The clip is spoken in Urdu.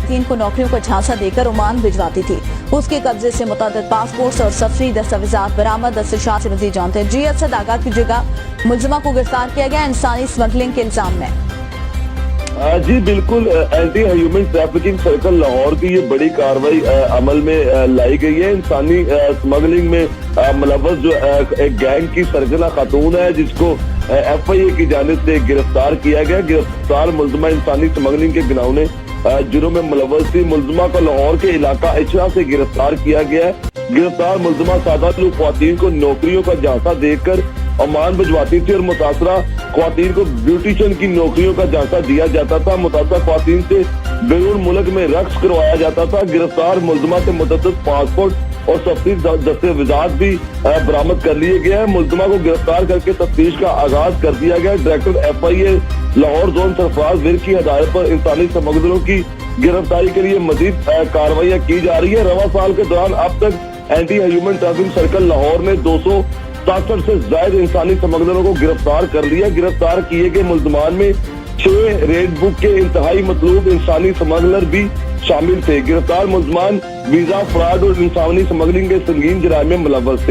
خواتین کو نوکریوں کا جھانسا دے کر عمان بھجواتی تھی۔ اس کے قبضے سے متعدد پاسپورٹس اور سفری دستاویزات برآمد۔ اسد سے مزید جانتے ہیں۔ جی اسد، آگاہ کیجیے گا، ملزمہ کو گرفتار کیا گیا انسانی اسمگلنگ کے الزام میں۔ جی بالکل، anti human trafficking circle Lahore کی یہ بڑی کاروائی عمل میں لائی گئی ہے۔ انسانی اسمگلنگ میں ملوث جو ایک گینگ کی سرگنہ خاتون ہے، جس کو ایف آئی اے کی جانب سے گرفتار کیا گیا۔ گرفتار ملزمہ انسانی اسمگلنگ کے گناہوں جرم میں ملوث تھی۔ ملزمہ کو لاہور کے علاقہ اچرا سے گرفتار کیا گیا ہے۔ گرفتار ملزمہ سادہ لوگ خواتین کو نوکریوں کا جھانسا دے کر عمان بھجواتی تھی اور متاثرہ خواتین کو بیوٹیشن کی نوکریوں کا جھانسا دیا جاتا تھا۔ متاثرہ خواتین سے بیرون ملک میں رقص کروایا جاتا تھا۔ گرفتار ملزمہ سے متعدد پاسپورٹ اور سفری دستاویزات بھی برآمد کر لیے گئے ہیں۔ ملزمہ کو گرفتار کر کے تفتیش کا آغاز کر دیا گیا۔ ڈائریکٹر ایف آئی اے لاہور زون سرفراز ور کی ہدایت پر انسانی اسمگلروں کی گرفتاری کے لیے مزید کارروائیاں کی جا رہی ہے۔ رواں سال کے دوران اب تک anti human trafficking circle Lahore نے 267 سے زائد انسانی اسمگلروں کو گرفتار کر لیا۔ گرفتار کیے گئے ملزمان میں 6 ریڈ بک کے انتہائی مطلوب انسانی اسمگلر بھی شامل تھے۔ گرفتار ملزمان ویزا فراڈ اور انسانی اسمگلنگ کے سنگین جرائم میں ملوث تھے۔